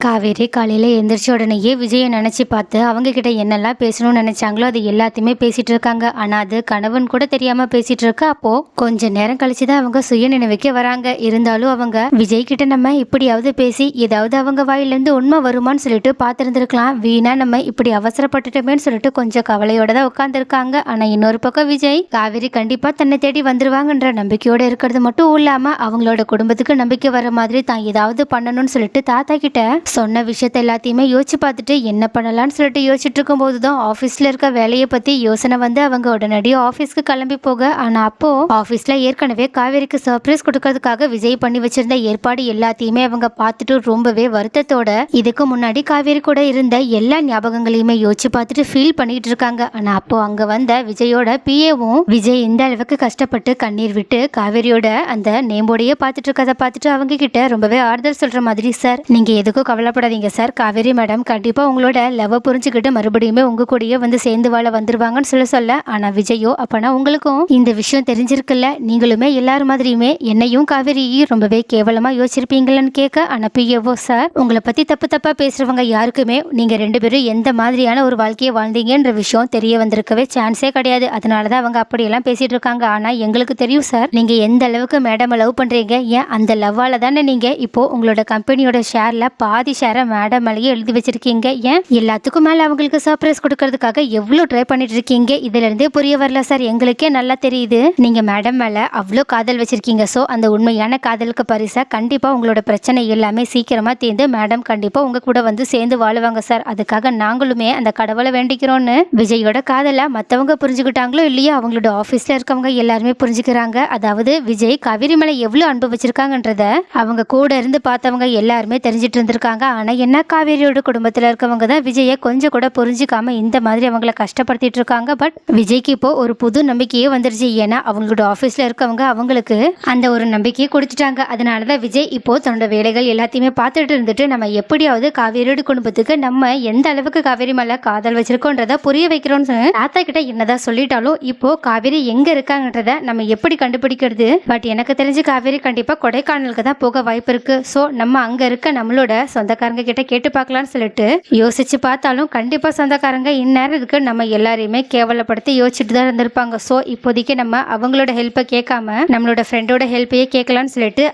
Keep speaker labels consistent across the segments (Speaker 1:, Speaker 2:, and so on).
Speaker 1: காவேரி காலையில எந்திரிச்ச உடனேயே விஜயை நினைச்சு பார்த்து அவங்க கிட்ட என்னெல்லாம் பேசணும்னு நினைச்சாங்களோ அது எல்லாத்தையுமே பேசிட்டு இருக்காங்க. ஆனா அது கணவன் கூட தெரியாம பேசிட்டு இருக்க. அப்போ கொஞ்ச நேரம் கழிச்சுதான் அவங்க சுய நினைவுக்கே வராங்க. இருந்தாலும் அவங்க விஜய் கிட்ட நம்ம இப்படியாவது பேசி ஏதாவது அவங்க வாயில இருந்து உண்மை வருமானு சொல்லிட்டு பார்த்திருந்திருக்கலாம். வீணா நம்ம இப்படி அவசரப்பட்டுட்டோமேன்னு சொல்லிட்டு கொஞ்சம் கவலையோட தான் உட்கார்ந்து இருக்காங்க. ஆனா இன்னொரு பக்கம் விஜய் காவேரி கண்டிப்பா தன்னை தேடி வந்துருவாங்கன்ற நம்பிக்கையோட இருக்கிறது மட்டும் இல்லாம அவங்களோட குடும்பத்துக்கு நம்பிக்கை வர மாதிரி தான் ஏதாவது பண்ணணும்னு சொல்லிட்டு தாத்தா கிட்ட சொன்ன விஷயத்த எல்லாத்தையுமே யோசிச்சு பார்த்துட்டு என்ன பண்ணலாம்னு சொல்லிட்டு யோசிச்சுட்டு இருக்கும் போதுதான் ஆபீஸ்ல இருக்க வேலையை பத்தி யோசனை வந்து அவங்க உடனடியாக ஆபீஸ்க்கு கிளம்பி போக. ஆனா அப்போ ஆபீஸ்ல ஏற்கனவே காவேரிக்கு சர்ப்ரைஸ் கொடுக்கறதுக்காக விஜய் பண்ணி வச்சிருந்த ஏற்பாடு எல்லாத்தையுமே அவங்க பார்த்துட்டு ரொம்பவே வருத்தத்தோட இதுக்கு முன்னாடி காவேரி கூட இருந்த எல்லா ஞாபகங்களையுமே யோசிச்சு பார்த்துட்டு ஃபீல் பண்ணிட்டு இருக்காங்க. ஆனா அப்போ அங்க வந்த விஜயோட பிஏவும் விஜய் இந்த அளவுக்கு கஷ்டப்பட்டு கண்ணீர் விட்டு காவேரியோட அந்த நேம்போடையே பார்த்துட்டு இருக்கதை பார்த்துட்டு அவங்க கிட்ட ரொம்பவே ஆறுதல் சொல்ற மாதிரி, சார் நீங்க எதுக்கும் கவலைப்படாதீங்க சார், காவேரி மேடம் கண்டிப்பா உங்களோட லவ் புரிஞ்சுக்கிட்டு மறுபடியுமே உங்க கூடயே வந்து சேர்ந்து வாழ வந்துருவாங்கன்னு சொல்ல. ஆனா விஜயோ அப்பனா உங்களுக்கும் இந்த விஷயம் தெரிஞ்சிருக்குல்ல, நீங்களுமே எல்லாரும் மாதிரியுமே என்னையும் காவேரியையும் ரொம்பவே கேவலமா யோசிச்சிருப்பீங்களன்னு கேட்க. ஆனா பிஏவோ, சார் உங்களை பத்தி தப்பா பேசுறவங்க யாருக்குமே நீங்க ரெண்டு பேரும் எந்த மாதிரியான ஒரு வாழ்க்கையை வாழ்ந்தீங்கன்ற விஷயம் தெரிய வந்திருக்கவே சான்ஸே கிடையாது. அதனாலதான் அவங்க அப்படியெல்லாம் பேசிட்டு இருக்காங்க. ஆனா எங்களுக்கு தெரியும் சார், நீங்க எந்த அளவுக்கு மேடம் லவ் பண்றீங்க. ஏன் அந்த லவ்வால தானே நீங்க இப்போ உங்களோட கம்பெனியோட ஷேர்ல பாதி ஷேரை மேடம் மேலேயே எழுதி வச்சிருக்கீங்க. ஏன் எல்லாத்துக்கும் மேல அவங்களுக்கு சர்ப்ரைஸ் கொடுக்கறதுக்காக எவ்வளவு ட்ரை பண்ணிட்டு இருக்கீங்க. இதுல இருந்தே புரிய வரல சார், எங்களுக்கே நல்லா தெரியுது நீங்க மேடம் மேல அவ்வளோ காதல் வச்சிருக்கீங்க. ஸோ அந்த உண்மையான காதலுக்கு பரிசா கண்டிப்பா உங்களோட பிரச்சனை எல்லாமே சீக்கிரமா தீர்ந்து மேடம் கண்டிப்பா உங்க கூட வந்து சேர்ந்து வாழுவாங்க சார். அதுக்காக நாங்களுமே அந்த கடவுளை வேண்டிக்கிறோன்னு விஜயோட காதலை மற்றவங்க புரிஞ்சுக்கிட்டாங்களோ இல்லையோ அவங்களோட ஆஃபீஸில் இருக்கவங்க எல்லாருமே புரிஞ்சுக்கிறாங்க. அதாவது விஜய் காவிரி மேலே எவ்வளோ அன்பு வச்சிருக்காங்கன்றத அவங்க கூட இருந்து பார்த்தவங்க எல்லாருமே தெரிஞ்சிட்டு இருந்திருக்காங்க. ஆனால் என்ன காவேரியோட குடும்பத்தில் இருக்கவங்க தான் விஜயை கொஞ்சம் கூட புரிஞ்சுக்காம இந்த மாதிரி அவங்கள கஷ்டப்படுத்திட்டு இருக்காங்க. பட் விஜய்க்கு இப்போ ஒரு புது நம்பிக்கையே வந்துருச்சு. ஏன்னா அவங்களோட ஆஃபீஸில் இருக்கவங்க அவங்களுக்கு அந்த ஒரு நம்பிக்கையை கொடுத்துட்டாங்க. அதனால தான் விஜய் இப்போ தன்னோட வேலைகள் எல்லாத்தையுமே பார்த்துட்டு இருந்துட்டு நம்ம எப்படியாவது காவேரியோட குடும்பத்துக்கு நம்ம எந்த அளவுக்கு காவேரி மேலே காதல் வச்சிருக்கோன்றத புரிய வைக்கிறோம்னு தாத்தா கிட்ட என்னதான் சொல்லிட்டாலும் இப்போ காவேரி எங்க இருக்காங்கன்றத நம்ம எப்படி கண்டுபிடிக்கிறது. பட் எனக்கு தெரிஞ்சு காவேரி கண்டிப்பா கொடைக்கானலுக்கு தான் போக வாய்ப்பு இருக்கு. ஸோ நம்ம அங்க இருக்க நம்மளோட சொந்தக்காரங்க கிட்ட கேட்டு பார்க்கலாம்னு சொல்லிட்டு யோசிச்சு பார்த்தாலும் கண்டிப்பா சொந்தக்காரங்க இந்நேரத்துக்கு நம்ம எல்லாரையுமே கேவலப்படுத்தி யோசிச்சுட்டு தான் இருந்திருப்பாங்க. ஸோ இப்போதைக்கு நம்ம அவங்களோட ஹெல்ப்பை கேட்காம நம்மளோட ஃப்ரெண்டோட ஹெல்ப்பையே கேட்கலாம்னு சொல்லிட்டு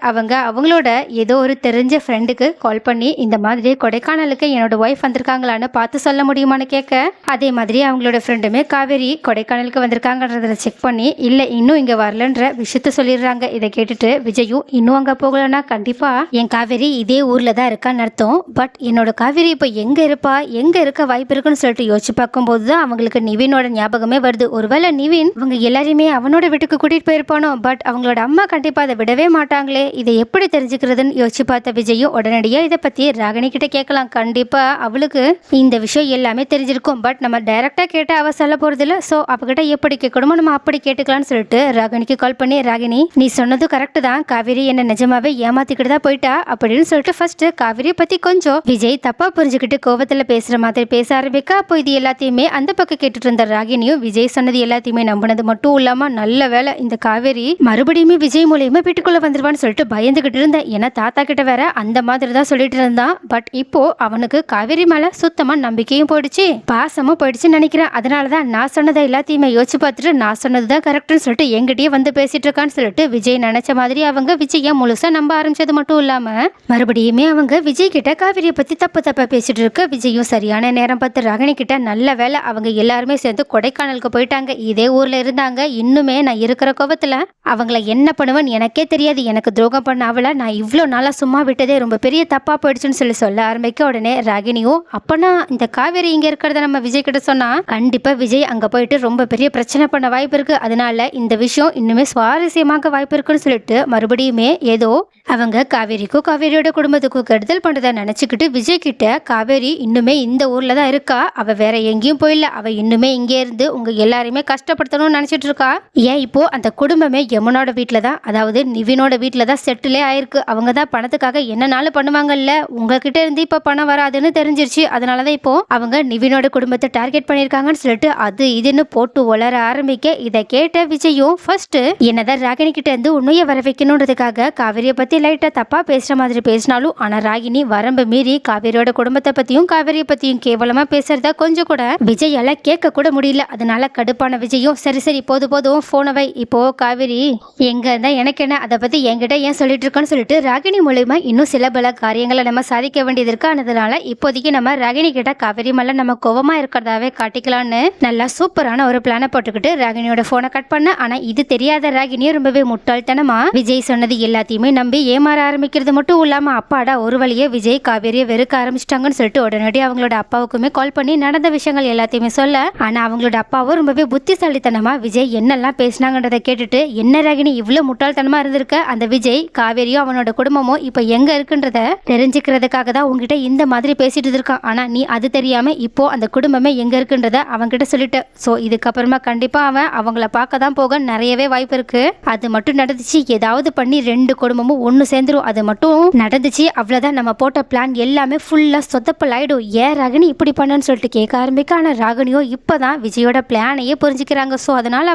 Speaker 1: அவங்களோட ஏதோ ஒரு தெரிஞ்ச ஃப்ரெண்டுக்கு கால் பண்ணி இந்த மாதிரி கொடைக்கானலுக்கு என்னோட ஒய்ஃப் வந்திருக்காங்களான்னு பார்த்து சொல்ல முடியுமான்னு கேட்க, அதே மாதிரி அவங்களோட ஃப்ரெண்டுமே காவேரி கொடைக்கானலுக்கு வந்திருக்காங்கன்றத செக் பண்ணி இல்லை இன்னும் இங்கே வரலன்ற விஷயத்த சொல்லிடுறாங்க. இதை கேட்டுட்டு விஜயும் இன்னும் அங்கே போகலன்னா கண்டிப்பா என் காவேரி இதே ஊரில் தான் இருக்கான்னு அர்த்தம். பட் என்னோட காவேரி இப்போ எங்கே இருப்பா, எங்கே இருக்க வாய்ப்பு இருக்குன்னு சொல்லிட்டு யோசிச்சு பார்க்கும்போது தான் அவங்களுக்கு நிவினோட ஞாபகமே வருது. ஒருவேளை நிவின் அவங்க எல்லாரையுமே அவனோட வீட்டுக்கு கூட்டிகிட்டு போயிருப்பானோ. பட் அவங்களோட அம்மா கண்டிப்பாக அதை விடவே மாட்டாங்களே, இதை எப்படி தெரிஞ்சுக்கிறதுன்னு யோசிச்சு பார்த்த விஜயும் உடனடியாக இதை பற்றி ராகினி கிட்ட கேட்கலாம். கண்டிப்பாக அவளுக்கு இந்த விஷயம் எல்லாமே தெரிஞ்சிருக்கும். பட் நம்ம டைரெக்டாக கேட்டால் அவள் சொல்ல போகிறதில்ல. ஸோ அவகிட்ட எப்படி கேட்கணுமோ நம்ம அப்படி கேட்டுக்கலாம்னு சொல்லிட்டு ராகினிக்கு கால் பண்ணி, ராகினி நீ சொன்னது கரெக்டு தான், காவேரி என்ன நிஜமாவே ஏமாத்திக்கிட்டு தான் போயிட்டா அப்படின்னு சொல்லிட்டு ஃபர்ஸ்ட் காவேரியை பற்றி கொஞ்சம் விஜய் தப்பா புரிஞ்சுக்கிட்டு கோவத்தில் பேசுகிற மாதிரி பேச ஆரம்பிக்க. அப்போ இது எல்லாத்தையுமே அந்த பக்கம் கேட்டுட்டு இருந்த ராகினியும் விஜய் சொன்னது எல்லாத்தையுமே நம்பினது மட்டும் இல்லாமல் நல்ல வேலை இந்த காவேரி மறுபடியுமே விஜய் மூலியமா வீட்டுக்குள்ளே வந்துருவான்னு சொல்லிட்டு பயந்துகிட்டு இருந்தேன். ஏன்னா தாத்தா கிட்ட வேற அந்த மாதிரி தான் சொல்லிட்டு இருந்தான். பட் இப்போ அவனுக்கு காவேரி மேலே சுத்தமாக நம்பிக்கையும் போயிடுச்சு, பாசமும் போயிடுச்சுன்னு நினைக்கிறேன். அதனால தான் நான் சொன்னதை எல்லாத்தையுமே யோசிச்சு பார்த்துட்டு நான் சொன்னது தான் கரெக்டுன்னு சொல்லிட்டு எங்கிட்டயே வந்து பேசிட்டு இருக்கான்னு சொல்லிட்டு விஜய் நினைச்ச மாதிரி அவங்க விஜயை முழுசா நம்ப ஆரம்பிச்சது மட்டும் இல்லாம மறுபடியுமே அவங்க விஜய் கிட்ட காவேரியை பத்தி தப்பா பேசிட்டு இருக்க. விஜயும் சரியான நேரம் பார்த்து ராகினி கிட்ட நல்ல வேலை அவங்க எல்லாருமே சேர்ந்து கொடைக்கானலுக்கு போயிட்டாங்க. இதே ஊர்ல இருந்தாங்க. இன்னுமே நான் இருக்கிற கோபத்துல அவங்கள என்ன பண்ணுவேன்னு எனக்கே தெரியாது. எனக்கு துரோகம் பண்ண அவளை நான் இவ்வளோ நாளா சும்மா விட்டதே ரொம்ப பெரிய தப்பா போயிடுச்சுன்னு சொல்ல ஆரம்பிக்க. உடனே ராகினியும் அப்பனா இந்த காவேரி இங்க இருக்கிறத நம்ம விஜய் கிட்ட சொன்னா கண்டிப்பா விஜய் அங்க போயிட்டு ரொம்ப பெரிய பிரச்சனை பண்ண வாய்ப்பு இருக்கு. அதனால இந்த விஷயம் இன்னுமே சுவாரஸ்யமாக வாய்ப்பு இருக்குன்னு சொல்லிட்டு மறுபடியுமே ஏதோ அவங்க காவேரிக்கும் காவேரியோட குடும்பத்துக்கும் கெடுதல் பண்றதை நினைச்சுக்கிட்டு விஜய் கிட்ட, காவேரி இன்னுமே இந்த ஊர்ல தான் இருக்கா, அவ வேற எங்கேயும் போயில, அவ இன்னுமே இங்கே இருந்து உங்க எல்லாரையுமே கஷ்டப்படுத்தணும்னு நினைச்சிட்டு இருக்கா. ஏன் இப்போ அந்த குடும்பமே யமுனோட வீட்டுல தான், அதாவது நிவினோட வீட்டுல தான் செட்டிலே ஆயிருக்கு. அவங்க தான் பணத்துக்காக என்னனாலும் பண்ணுவாங்கல்ல, உங்ககிட்ட இருந்து இப்ப பணம் வராதுன்னு தெரிஞ்சிருச்சு. அதனாலதான் இப்போ அவங்க நிவினோட குடும்பத்தை டார்கெட் பண்ணிருக்காங்கன்னு சொல்லிட்டு அது இதுன்னு போட்டு வளர ஆரம்பிக்க. இதை கேட்ட விஜயும் ஃபர்ஸ்ட் என்னதான் ராகினி கிட்ட இருந்து உண்மையை வர வைக்கணுன்றதுக்காக காவேரியை பத்தி லைட்டா தப்பா பேசுற மாதிரி பேசினாலும் ஆனா ராகினி வரம்பு மீறி காவேரியோட குடும்பத்தை பத்தியும் காவேரியை பத்தியும் கேவலமா பேசுறத கொஞ்சம் கூட விஜயால கேட்க கூட முடியல. அதனால கடுப்பான விஜயும் சரி சரி போதும் போதும் போனை வை, இப்போ காவேரி எங்க இருந்தா எனக்கு என்ன, அதை பத்தி என்கிட்ட ஏன் சொல்லிட்டு இருக்கோன்னு சொல்லிட்டு ராகினி மூலியமா இன்னும் சில பல காரியங்களை நம்ம சாதிக்க வேண்டியது இருக்கு. அதனால இப்போதைக்கு நம்ம ராகினி கிட்ட காவேரி மேல நம்ம கோவமா இருக்கிறதாவே காட்டிக்கலாம்னு நல்லா சூப்பரான ஒரு பிளானை போட்டுக்கிட்டு ராகினியோட போனை கட் பண்ண. ஆனா இது தெரியாத ராகினியும் ரொம்பவே முட்டாள்தனமா விஜய் சொன்னது எல்லாத்தையுமே நம்பி ஏமாற ஆரம்பிக்கிறது மட்டும் இல்லாம அப்பாடா ஒரு வழியே விஜய் காவேரியை வெறுக்க ஆரம்பிச்சிட்டாங்கன்னு சொல்லிட்டு உடனடி அவங்களோட அப்பாவுக்குமே கால் பண்ணி நடந்த விஷயங்கள் எல்லாத்தையுமே சொல்ல. ஆனா அவங்களோட அப்பாவும் ரொம்பவே புத்திசாலித்தனமா விஜய் என்னெல்லாம் பேசினாங்கன்றதை கேட்டுட்டு என்ன ராகினி இவ்வளவு முட்டாள்தனமா இருந்திருக்க, அந்த விஜய் காவேரியும் அவனோட குடும்பமும் இப்ப எங்க இருக்குன்றத தெரிஞ்சுக்கிறதுக்காக தான் உங்ககிட்ட இந்த மாதிரி பேசிட்டு இருக்கான். ஆனா நீ அது தெரியாம இப்போ அந்த குடும்பமே எங்க இருக்குன்றத அவன்கிட்ட சொல்லிட்ட. சோ இதுக்கப்புறமா கண்டிப்பா அவன் அவங்கள பார்க்க தான் போக நிறையவே வாய்ப்பு இருக்கு. அது மட்டும் நடந்துச்சு ஏதாவது பண்ணி ரெண்டு குடும்பமும் ஒன்னு சேர்ந்துரும். அது மட்டும் நடந்துச்சு அவ்வளவுதான், நம்ம போட்ட பிளான் எல்லாமே ஃபுல்லா சொதப்பல் ஆயிடும். ஏன் ராகினி இப்படி பண்ணன்னு சொல்லிட்டு கேட்க ஆரம்பிக்க. ஆனா ராகினியோ இப்பதான் விஜயோட பிளானையே புரிஞ்சுக்கிறாங்க. சோ அதனால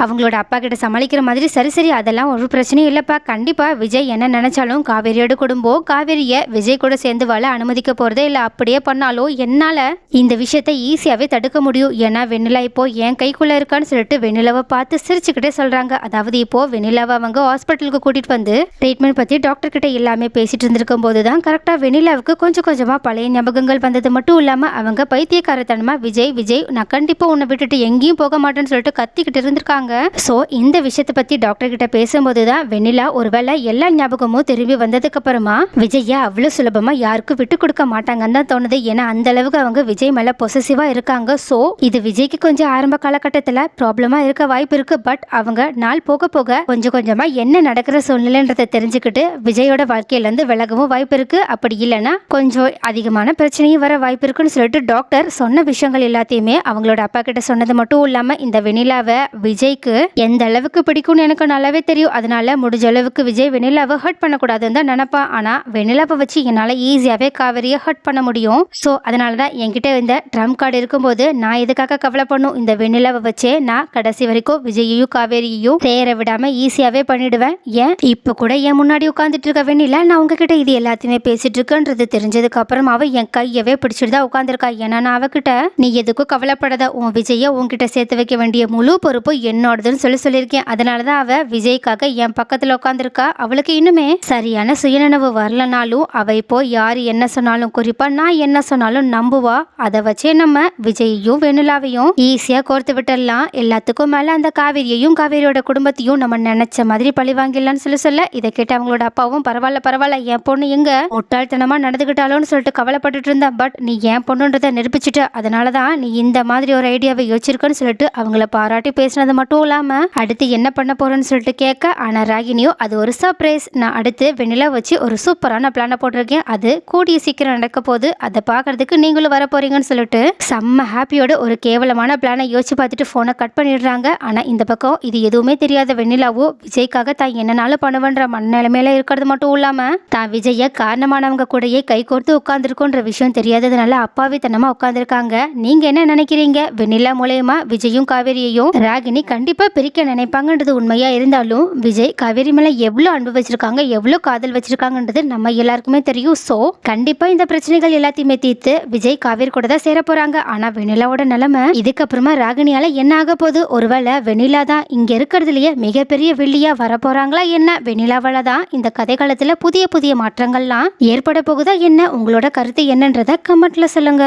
Speaker 1: அவங்களோட அப்பா கிட்ட சமாளிக்கிற மாதிரி சரி சரி அதெல்லாம் ஒரு பிரச்சனையும் இல்லப்பா, கண்டிப்பா விஜய் என்ன நினைச்சாலும் காவேரியோட குடும்பம் காவேரிய விஜய் கூட சேர்ந்து வாழ அனுமதிக்க போறதே இல்ல. அப்படியே பண்ணாலும் என்னால இந்த விஷயத்தை ஈஸியாவே தடுக்க முடியும். ஏன்னா வெண்ணிலா இப்போ என் கைக்குள்ள இருக்கான்னு சொல்லிட்டு வெண்ணிலாவை பார்த்து சிரிச்சுக்கிட்டே சொல்றாங்க. அதாவது இப்போ வெண்ணிலாவை அவங்க ஹாஸ்பிட்டலுக்கு கூட்டிட்டு வந்து ட்ரீட்மெண்ட் பத்தி டாக்டர் கிட்ட எல்லாமே பேசிட்டு இருந்திருக்கும் போதுதான் கரெக்டா வெண்ணிலாவுக்கு கொஞ்சம் கொஞ்சமா பழைய ஞாபகங்கள் வந்தது மட்டும் இல்லாம அவங்க பைத்தியக்காரத்தனமா விஜய் விஜய் நான் கண்டிப்பா உன்னை விட்டுட்டு எங்கேயும் போக மாட்டேன்னு சொல்லிட்டு கத்திக்கிட்டு இருந்திருக்காங்க. சோ இந்த விஷயத்தை பத்தி டாக்டர் கிட்ட பேசும்போதுதான் வெண்ணிலா ஒருவேளை எல்லா ஞாபகமும் திரும்பி வந்ததுக்கு அப்புறமா விஜய அவ்வளவு சுலபமா யாருக்கும் விட்டு கொடுக்க மாட்டாங்கன்னு தான் தோணுது. ஏன்னா அந்த அளவுக்கு அவங்க விஜய் மேல பொசசிவா இருக்காங்க. சோ இது விஜய்க்கு கொஞ்சம் ஆரம்ப காலகட்டத்துல ப்ராப்ளமா இருக்க வாய்ப்பு இருக்கு. பட் அவங்க நாள் போக போக கொஞ்சம் கொஞ்சமா என்ன நடக்கிற சூழ்நிலைன்றதை தெரிஞ்சுக்கிட்டு விஜயோட வாழ்க்கையில இருந்து விலகவும் வாய்ப்பு இருக்கு. அப்படி இல்லைன்னா கொஞ்சம் அதிகமான பிரச்சனையும் வர வாய்ப்பு இருக்குன்னு சொல்லிட்டு டாக்டர் சொன்ன விஷயங்கள் எல்லாத்தையுமே அவங்களோட அப்பா கிட்ட சொன்னது மட்டும் இல்லாம இந்த வெண்ணிலாவை விஜய்க்கு எந்த அளவுக்கு பிடிக்கும்னு எனக்கு நல்லாவே தெரியும். அதனால முடிஞ்ச அளவுக்கு விஜய் வெண்ணிலாவை ஹர்ட் பண்ணக்கூடாதுன்னு தான் நினைப்பான். ஆனா வெண்ணிலாவை வச்சு என்னால ஈஸியாவே காவேரியை ஹர்ட் பண்ண முடியும். ஸோ அதனாலதான் என்கிட்ட இந்த ட்ரம் கார்டு இருக்கும்போது நான் எதுக்காக கவலை பண்ணும், இந்த வெண்ணிலாவை வச்சே நான் கடைசி வரைக்கும் விஜயையும் காவேரியையும் சேர விடாம ஈஸியாவே பண்ணிடுவேன். ஏன் இப்ப கூட என் முன்னாடி உட்காந்துட்டு இருக்க வெண்ணிலா நான் உங்ககிட்ட இது எல்லாத்தையுமே பேசிட்டு இருக்கேன்றது தெரிஞ்சதுக்கு அப்புறம் அவ என் கையவே பிடிச்சிட்டு தான் உட்காந்துருக்கா. ஏன்னா நான் அவகிட்ட நீ எதுக்கும் கவலைப்படாத, உன் விஜய உன்கிட்ட சேர்த்து வைக்க வேண்டிய முழு பொறுப்பு என்னோடதுன்னு சொல்லியிருக்கேன். அதனாலதான் அவ விஜய்க்காக என் பக்கத்துல உட்காந்துருக்கா. அவளுக்கு இன்னுமே சரியான சுயநினைவு வரலனாலும் அவ இப்போ யாரு என்ன சொன்னாலும் குறிப்பா நான் என்ன சொன்னாலும் நம்புவா. அதை வச்சே நம்ம விஜயையும் வெண்ணிலாவையும் ஈஸியா கோர்த்து விட்டுடலாம். எல்லாத்துக்கும் மேல அந்த காவேரியையும் காவேரியோட குடும்பத்தையும் நம்ம நினைச்ச மாதிரி பழி வாங்கிடலாம்னு சொல்ல இதை கேட்டு அவங்களோட அப்பாவும் பரவாயில்ல என் பொண்ணு எங்க முட்டாள்தனமா நடந்துகிட்டாலோன்னு சொல்லிட்டு கவலைப்பட்டுட்டு இருந்தா. பட் நீ என் பொண்ணுன்றதை நிரூபிச்சுட்ட, அதனாலதான் நீ இந்த மாதிரி ஒரு ஐடியாவை யோசிச்சிருக்கன்னு சொல்லிட்டு அவங்கள பாராட்டி பேசினது மட்டும் இல்லாம அடுத்து என்ன பண்ண போறேன்னு சொல்லிட்டு கேட்க. ஆனா ராகினியோ அது ஒரு சர்ப்ரைஸ், நான் அடுத்து வெண்ணிலா வச்சு ஒரு சூப்பரான பிளான போட்டிருக்கேன், அது கூடிய சீக்கிரம் நடக்க போகுது, அதை பாக்குறதுக்கு நீங்களும் வர போறீங்கன்னு சொல்லிட்டு செம்ம ஹாப்பியோட ஒரு கேவலமான பிளானை யோசிச்சு பார்த்துட்டு போனை கட் பண்ணிடுறாங்க. ஆனா இந்த பக்கம் இது எதுவுமே தெரியாத வெண்ணிலாவோ விஜய்க்காக தான் என்னனாலும் பண்ணுவன்ற மனநிலைமையில இருக்கிறது மட்டும் இல்லாம தான் விஜய காரணமானவங்க கூடயே கை கோர்த்து உட்கார்ந்துருக்கோன்ற விஷயம் தெரியாததுனால அப்பாவித்தனமா உட்கார்ந்துருக்காங்க. நீங்க என்ன நினைக்கிறீங்க? வெண்ணிலா மூலயமா விஜயும் காவேரியையும் ராகினி கண்டிப்பா பிரிக்க நினைப்பாங்கன்றது உண்மையா இருந்தாலும் விஜய் காவேரி மேல எவ்வளவு அன்பு வச்சிருக்காங்க, எவ்வளவு காதல் வச்சிருக்காங்கன்றது நம்ம எல்லாருக்குமே தெரியும். சோ கண்டிப்பா இந்த பிரச்சனைகள் எல்லாத்தையுமே தீர்த்து விஜய் காவேரி கூட தான் சேர போறாங்க. ஆனா வெண்ணிலாவோட நிலைமை இதுக்கப்புறமா ராகினியால என்ன ஆக போகுது? ஒருவேளை வெண்ணிலா தான் இங்க இருக்கிறதுலயே மிகப்பெரிய வில்லியா வர போறாங்களா என்ன? வெண்ணிலாவால தான் இந்த கதை காலத்துல புதிய புதிய மாற்றங்கள்லாம் ஏற்பட போகுதா என்ன? உங்களோட கருத்து என்னன்றத கமெண்ட்ல சொல்லுங்க.